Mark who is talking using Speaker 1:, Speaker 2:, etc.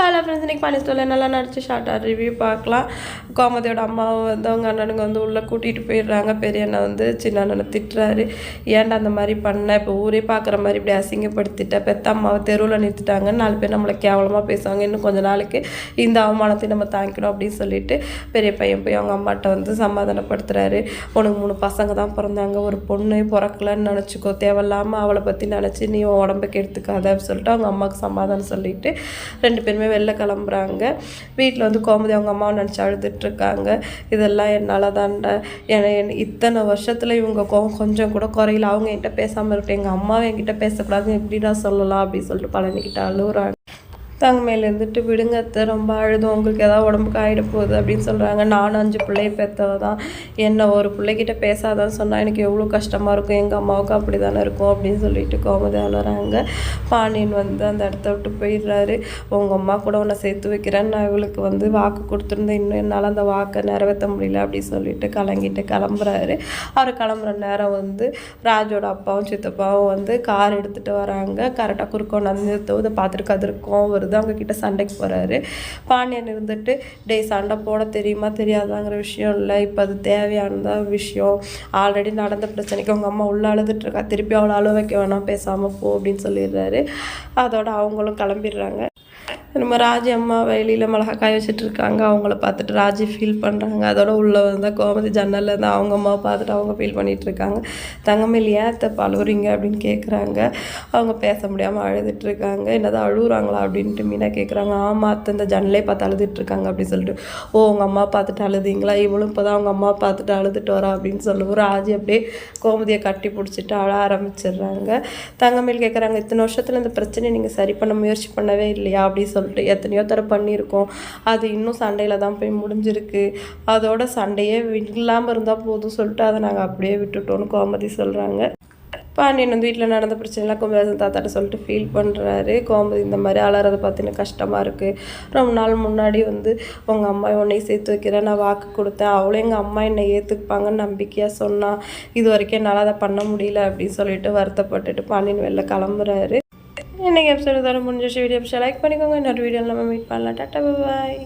Speaker 1: Hello friends, இன்றைக்கி பண்ணி சொல்ல நல்லா நடிச்சு ஷார்ட்டாக ரிவ்யூ பார்க்கலாம். கோமதியோட அம்மாவை வந்து அவங்க அண்ணனுங்க வந்து உள்ளே கூட்டிகிட்டு போயிடுறாங்க. பெரிய அண்ணன் வந்து சின்ன அண்ணனை திட்டுறாரு. ஏன்டா அந்த மாதிரி பண்ண, இப்போ ஊரே பார்க்குற மாதிரி இப்படி அசிங்கப்படுத்திட்ட, பெத்த அம்மாவை தெருவில் நிறுத்திட்டாங்கன்னு 4 பேர் நம்மளை கேவலமாக பேசுவாங்க. இன்னும் கொஞ்சம் நாளைக்கு இந்த அவமானத்தை நம்ம தாங்கிக்கணும் அப்படின்னு சொல்லிட்டு பெரிய பையன் போய் அவங்க அம்மாட்ட வந்து சமாதானப்படுத்துகிறாரு. உனக்கு 3 பசங்க தான் பிறந்தாங்க, ஒரு பொண்ணு பிறக்கலன்னு நினச்சிக்கோ, தேவையில்லாமல் அவளை பற்றி நினச்சி நீ உடம்புக்கு எடுத்துக்காத அப்படின்னு சொல்லிட்டு அவங்க அம்மாவுக்கு சமாதானம் சொல்லிட்டு 2 பேருமே வெளில கிளம்புறாங்க. வீட்டில் வந்து கோமதி அவங்க அம்மாவை நினச்சி அழுதுட்டுருக்காங்க. இதெல்லாம் என்னால் தான்டா, இத்தனை வருஷத்தில் இவங்க கொஞ்சம் கூட குறையில. அவங்க என்கிட்ட பேசாமல் இருக்கட்டும், எங்கள் அம்மாவை என்கிட்ட பேசக்கூடாதுன்னு எப்படிடா சொல்லலாம் அப்படின்னு சொல்லிட்டு பழனிக்கிட்ட அழுகுறாங்க. மேலே இருந்துட்டு விடுங்க அத்தை, ரொம்ப அழுதும், உங்களுக்கு ஏதாவது உடம்புக்கு ஆகிட போகுது அப்படின்னு சொல்கிறாங்க. நானும் 5 பிள்ளையை பெற்றவ தான், என்ன ஒரு பிள்ளைகிட்ட பேசாதான்னு சொன்னால் எனக்கு எவ்வளோ கஷ்டமாக இருக்கும், எங்கள் அம்மாவுக்கு அப்படி தானே இருக்கும் அப்படின்னு சொல்லிட்டு கோமதி அழுறாங்க. பாண்டியன் வந்து அந்த இடத்த விட்டு போயிடுறாரு. உங்கள் அம்மா கூட உன்னை சேர்த்து வைக்கிறேன்னு நான் இவளுக்கு வந்து வாக்கு கொடுத்துருந்தேன், இன்னும் என்னால் அந்த வாக்கை நிறைவேற்ற முடியல அப்படின்னு சொல்லிட்டு கலங்கிட்டு கிளம்புறாரு. அவர் கிளம்புற நேரம் வந்து ராஜோட அப்பாவும் சித்தப்பாவும் வந்து கார் எடுத்துகிட்டு வராங்க. கரெக்டாக குறுக்கோன்னு வந்து இதை பார்த்துட்டு கதிர்க்கும் வருது. அவங்க கிட்ட சண்டைக்கு போகிறாரு. பாண்டியன் இருந்துட்டு, டே சண்டை போட தெரியுமா தெரியாதாங்கிற விஷயம் இல்லை, இப்போ அது தேவையானதா விஷயம், ஆல்ரெடி நடந்த பிரச்சனைக்கு அவங்க அம்மா உள்ள அழுதுட்டுருக்கா, திருப்பி அவளை அழுவ வைக்க வேணாம், பேசாமல் போ அப்படின்னு சொல்லிடுறாரு. அதோட அவங்களும் கிளம்பிடுறாங்க. நம்ம ராஜி அம்மா வெளியில் மிளகா காய வச்சுட்ருக்காங்க. அவங்கள பார்த்துட்டு ராஜி ஃபீல் பண்ணுறாங்க. அதோட உள்ளே வந்தால் கோமதி ஜன்னலில் இருந்து அவங்க அம்மாவை பார்த்துட்டு அவங்க ஃபீல் பண்ணிகிட்ருக்காங்க. தங்கமேல் ஏன் அழுவுறீங்க அப்படின்னு கேட்குறாங்க. அவங்க பேச முடியாமல் அழுதுட்டுருக்காங்க. என்னதான் அழுகுறாங்களா அப்படின்ட்டு மீனா கேட்குறாங்க. ஆமாம் அத்தை, இந்த ஜன்னலே பார்த்து அழுதுட்டுருக்காங்க அப்படின்னு சொல்லிட்டு, ஓ உங்கள் அம்மா பார்த்துட்டு அழுதிங்களா, இவளும் இப்போ தான் அவங்க அம்மா பார்த்துட்டு அழுதுட்டு வரா அப்படின்னு சொல்லுவோம். ராஜி அப்படியே கோமதியை கட்டி பிடிச்சிட்டு அழ ஆரம்பிச்சிடுறாங்க. தங்கமேல் கேட்குறாங்க, இத்தனை வருஷத்தில் இந்த பிரச்சனையை நீங்கள் சரி பண்ண முயற்சி பண்ணவே இல்லையா அப்படின்னு சொல்லிட்டு, எத்தனையோ தடவை பண்ணியிருக்கோம், அது இன்னும் சண்டையில் தான் போய் முடிஞ்சிருக்கு, அதோட சண்டையே இல்லாமல் இருந்தால் போதும் சொல்லிட்டு அதை நாங்கள் அப்படியே விட்டுட்டோன்னு கோமதி சொல்கிறாங்க. பாண்டியன் வந்து வீட்டில் நடந்த பிரச்சனைலாம் குமரேசன் தாத்தாட்ட சொல்லிட்டு ஃபீல் பண்ணுறாரு. கோமதி இந்த மாதிரி அலறதை பார்த்தீங்கன்னா கஷ்டமாக இருக்குது, ரொம்ப நாள் முன்னாடி வந்து உங்கள் அம்மா உன்னையும் சேர்த்து வைக்கிறேன், நான் வாக்கு கொடுத்தேன், அவளும் எங்கள் அம்மா என்னை ஏற்றுப்பாங்கன்னு நம்பிக்கையாக சொன்னால், இது வரைக்கும் என்னால் அதை பண்ண முடியல அப்படின்னு சொல்லிட்டு வருத்தப்பட்டுட்டு பாண்டியன் வெளில கிளம்புறாரு. இன்றைக்கி எபிசோடு தர முடிஞ்சிச்சு. வீடியோ லைக் பண்ணிக்கோங்க. இன்னொரு வீடியோவில் நம்ம மீட் பண்ணலாம். டாட்டா பாய்.